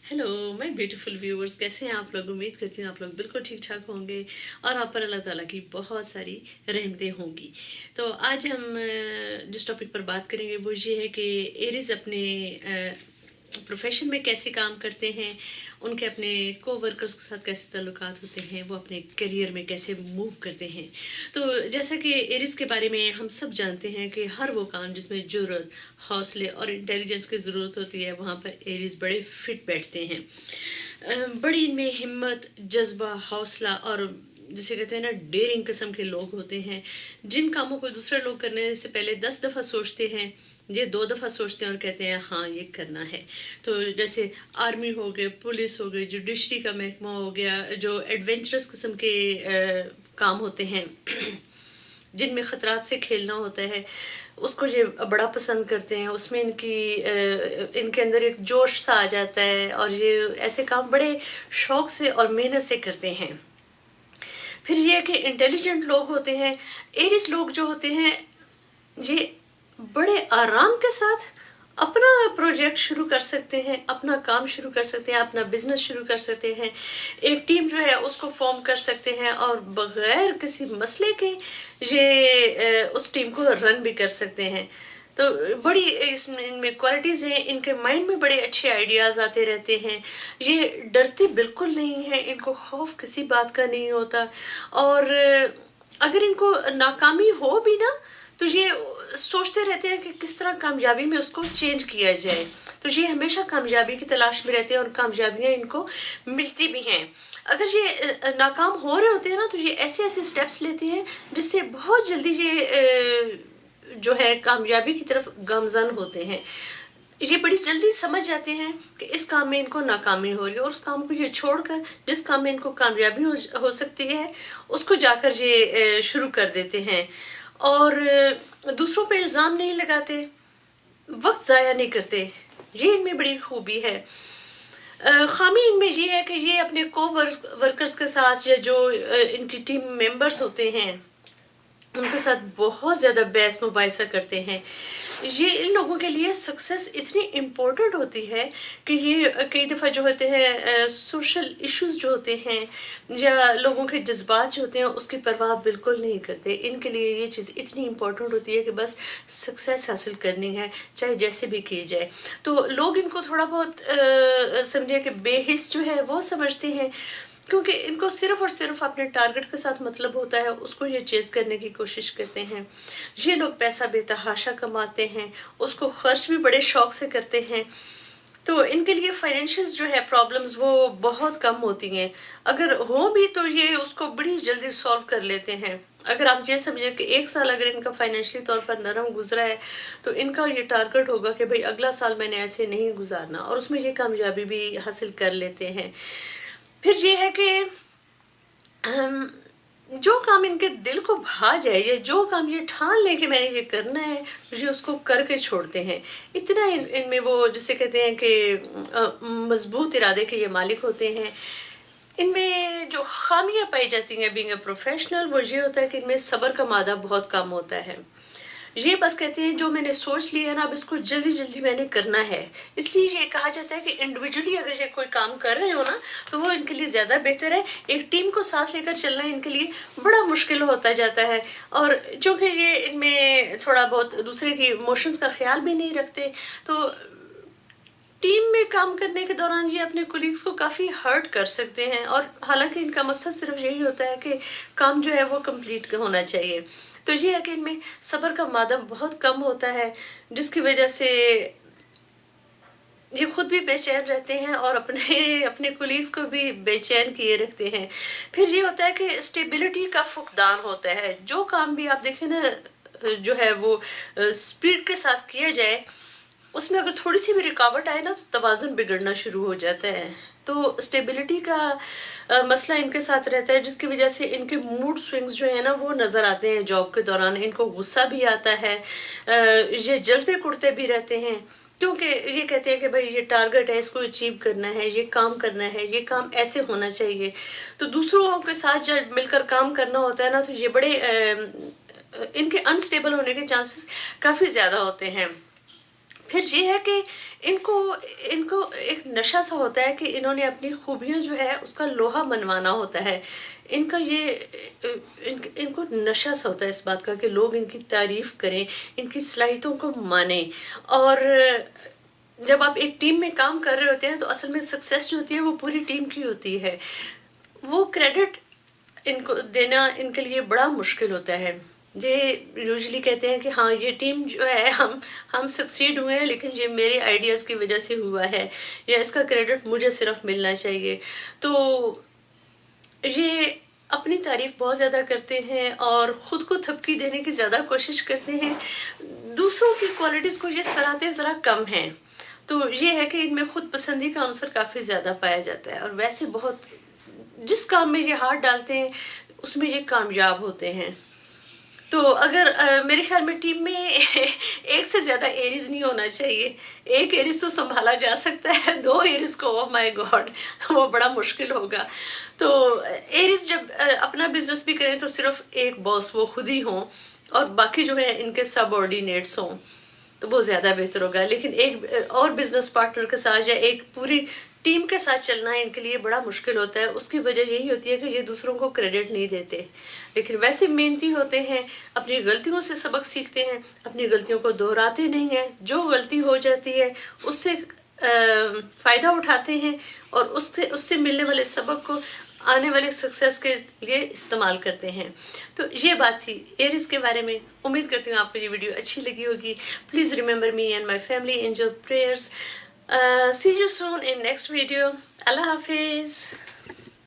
Hello my beautiful viewers, कैसे हैं आप लोग। उम्मीद करती हूँ आप लोग बिल्कुल ठीक ठाक होंगे और आप पर अल्लाह ताला की बहुत सारी रहमतें होंगी। तो आज हम जिस टॉपिक पर बात करेंगे वो ये है कि एरिस अपने प्रोफेशन में कैसे काम करते हैं, उनके अपने को वर्कर्स के साथ कैसे ताल्लुकात होते हैं, वो अपने करियर में कैसे मूव करते हैं। तो जैसा कि एरिस के बारे में हम सब जानते हैं कि हर वो काम जिसमें जुर्रत, हौसले और इंटेलिजेंस की ज़रूरत होती है वहाँ पर एरिस बड़े फिट बैठते हैं। बड़ी इनमें हिम्मत, जज्बा, हौसला और जिसे कहते हैं ना डेयरिंग किस्म के लोग होते हैं, जिन कामों को दूसरे लोग करने से पहले 10 दफ़ा सोचते हैं, ये 2 दफ़ा सोचते हैं और कहते हैं हाँ ये करना है। तो जैसे आर्मी हो गए, पुलिस हो गई, जुडिशरी का महकमा हो गया, जो एडवेंचरस किस्म के काम होते हैं जिनमें ख़तरात से खेलना होता है, उसको ये बड़ा पसंद करते हैं। उसमें इनके अंदर एक जोश सा आ जाता है और ये ऐसे काम बड़े शौक से और मेहनत से करते हैं। फिर ये है कि इंटेलिजेंट लोग होते हैं। एरिस लोग जो होते हैं ये बड़े आराम के साथ अपना प्रोजेक्ट शुरू कर सकते हैं, अपना काम शुरू कर सकते हैं, अपना बिजनेस शुरू कर सकते हैं, एक टीम जो है उसको फॉर्म कर सकते हैं और बगैर किसी मसले के ये उस टीम को रन भी कर सकते हैं। तो बड़ी इसमें इनमें क्वालिटीज़ हैं, इनके माइंड में बड़े अच्छे आइडियाज़ आते रहते हैं। ये डरते बिल्कुल नहीं है, इनको खौफ किसी बात का नहीं होता। और अगर इनको नाकामी हो भी ना तो ये सोचते रहते हैं कि किस तरह कामयाबी में उसको चेंज किया जाए। तो ये हमेशा कामयाबी की तलाश में रहते हैं और कामयाबियाँ इनको मिलती भी हैं। अगर ये नाकाम हो रहे होते हैं ना तो ये ऐसे ऐसे स्टेप्स लेते हैं जिससे बहुत जल्दी ये जो है कामयाबी की तरफ गामजन होते हैं। ये बड़ी जल्दी समझ जाते हैं कि इस काम में इनको नाकामी हो रही है और उस काम को ये छोड़कर जिस काम में इनको कामयाबी हो सकती है उसको जाकर ये शुरू कर देते हैं। और दूसरों पे इल्ज़ाम नहीं लगाते, वक्त ज़ाया नहीं करते। ये इनमें बड़ी खूबी है। खामी इनमें ये है कि ये अपने को वर्कर्स के साथ या जो इनकी टीम मेंबर्स होते हैं उनके साथ बहुत ज़्यादा बहस मुबाहिसा करते हैं। ये इन लोगों के लिए सक्सेस इतनी इम्पोर्टेंट होती है कि ये कई दफ़ा जो होते हैं सोशल इश्यूज जो होते हैं या लोगों के जज्बात जो होते हैं उसकी परवाह बिल्कुल नहीं करते। इनके लिए ये चीज़ इतनी इम्पोर्टेंट होती है कि बस सक्सेस हासिल करनी है चाहे जैसे भी की जाए। तो लोग इनको थोड़ा बहुत समझिए कि बेहिस जो है वो समझते हैं, क्योंकि इनको सिर्फ और सिर्फ अपने टारगेट के साथ मतलब होता है, उसको ये चेज़ करने की कोशिश करते हैं। ये लोग पैसा बेतहाशा कमाते हैं, उसको खर्च भी बड़े शौक से करते हैं। तो इनके लिए फाइनेंशियल्स जो है प्रॉब्लम्स वो बहुत कम होती हैं। अगर हो भी तो ये उसको बड़ी जल्दी सॉल्व कर लेते हैं। अगर आप ये समझे कि 1 साल अगर इनका फाइनेंशियली तौर पर नरम गुजरा है तो इनका ये टारगेट होगा कि भाई अगला साल मैंने ऐसे नहीं गुजारना, और उसमें ये कामयाबी भी हासिल कर लेते हैं। फिर ये है कि जो काम इनके दिल को भा जाए या जो काम ये ठान ले कि मैंने ये करना है तो ये उसको करके छोड़ते हैं। इतना इनमें वो जिसे कहते हैं कि मजबूत इरादे के ये मालिक होते हैं। इनमें जो खामियां पाई जाती हैं बीइंग अ प्रोफेशनल वो ये होता है कि इनमें सब्र का मादा बहुत कम होता है। ये बस कहते हैं जो मैंने सोच लिया ना अब इसको जल्दी जल्दी मैंने करना है। इसलिए ये कहा जाता है कि इंडिविजुअली अगर ये कोई काम कर रहे हो ना तो वो इनके लिए ज़्यादा बेहतर है। एक टीम को साथ लेकर चलना इनके लिए बड़ा मुश्किल होता जाता है। और चूँकि ये इनमें थोड़ा बहुत दूसरे की इमोशंस का ख्याल भी नहीं रखते तो टीम में काम करने के दौरान ये अपने कोलीग्स को काफ़ी हर्ट कर सकते हैं। और हालांकि इनका मकसद सिर्फ यही होता है कि काम जो है वो कंप्लीट होना चाहिए। तो ये है कि इनमें सब्र का मादा बहुत कम होता है, जिसकी वजह से ये खुद भी बेचैन रहते हैं और अपने अपने कोलीग्स को भी बेचैन किए रखते हैं। फिर ये होता है कि स्टेबिलिटी का फुकदान होता है। जो काम भी आप देखें ना जो है वो स्पीड के साथ किया जाए, उसमें अगर थोड़ी सी भी रुकावट आए ना तो तवाज़ुन बिगड़ना शुरू हो जाता है। तो स्टेबिलिटी का मसला इनके साथ रहता है, जिसकी वजह से इनके मूड स्विंग्स जो है ना वो नज़र आते हैं जॉब के दौरान। इनको गुस्सा भी आता है, ये जलते कुड़ते भी रहते हैं, क्योंकि ये कहते हैं कि भाई ये टारगेट है, इसको अचीव करना है, ये काम करना है, ये काम ऐसे होना चाहिए। तो दूसरों के साथ जब मिलकर काम करना होता है ना तो ये बड़े इनके अनस्टेबल होने के चांसेस काफ़ी ज़्यादा होते हैं। پھر یہ ہے کہ ان کو ایک نشہ سا ہوتا ہے کہ انہوں نے اپنی خوبیاں جو ہے اس کا لوہا منوانا ہوتا ہے. ان کا یہ ان کو نشہ سا ہوتا ہے اس بات کا کہ لوگ ان کی تعریف کریں، ان کی صلاحیتوں کو مانیں. اور جب آپ ایک ٹیم میں کام کر رہے ہوتے ہیں تو اصل میں سکسیس جو ہوتی ہے وہ پوری ٹیم کی ہوتی ہے. وہ کریڈٹ ان کو دینا ان کے لیے بڑا مشکل ہوتا ہے. یہ یوزلی کہتے ہیں کہ ہاں یہ ٹیم جو ہے ہم سکسیڈ ہوئے ہیں لیکن یہ میرے آئیڈیاز کی وجہ سے ہوا ہے، یا اس کا کریڈٹ مجھے صرف ملنا چاہیے. تو یہ اپنی تعریف بہت زیادہ کرتے ہیں اور خود کو تھپکی دینے کی زیادہ کوشش کرتے ہیں. دوسروں کی کوالٹیز کو یہ سراہتے ذرا کم ہیں. تو یہ ہے کہ ان میں خود پسندی کا عنصر کافی زیادہ پایا جاتا ہے، اور ویسے بہت جس کام میں یہ ہاتھ ڈالتے ہیں اس میں یہ کامیاب ہوتے ہیں. تو اگر میرے خیال میں ٹیم میں ایک سے زیادہ ایریز نہیں ہونا چاہیے. ایک ایریز تو سنبھالا جا سکتا ہے، 2 ایریز کو او مائی گاڈ وہ بڑا مشکل ہوگا. تو ایریز جب اپنا بزنس بھی کریں تو صرف ایک باس وہ خود ہی ہوں اور باقی جو ہے ان کے سب آرڈینیٹس ہوں تو وہ زیادہ بہتر ہوگا. لیکن ایک اور بزنس پارٹنر کے ساتھ یا ایک پوری ٹیم کے ساتھ چلنا ان کے لیے بڑا مشکل ہوتا ہے. اس کی وجہ یہی ہوتی ہے کہ یہ دوسروں کو کریڈٹ نہیں دیتے، لیکن ویسے محنتی ہوتے ہیں، اپنی غلطیوں سے سبق سیکھتے ہیں، اپنی غلطیوں کو دہراتے نہیں ہیں. جو غلطی ہو جاتی ہے اس سے فائدہ اٹھاتے ہیں اور اس سے ملنے والے سبق کو آنے والے سکسیس کے لیے استعمال کرتے ہیں. تو یہ بات تھی ایریز کے بارے میں. امید کرتی ہوں آپ کو یہ ویڈیو اچھی لگی ہوگی. Please remember me and my family in your prayers. See you soon in next video. اللہ حافظ.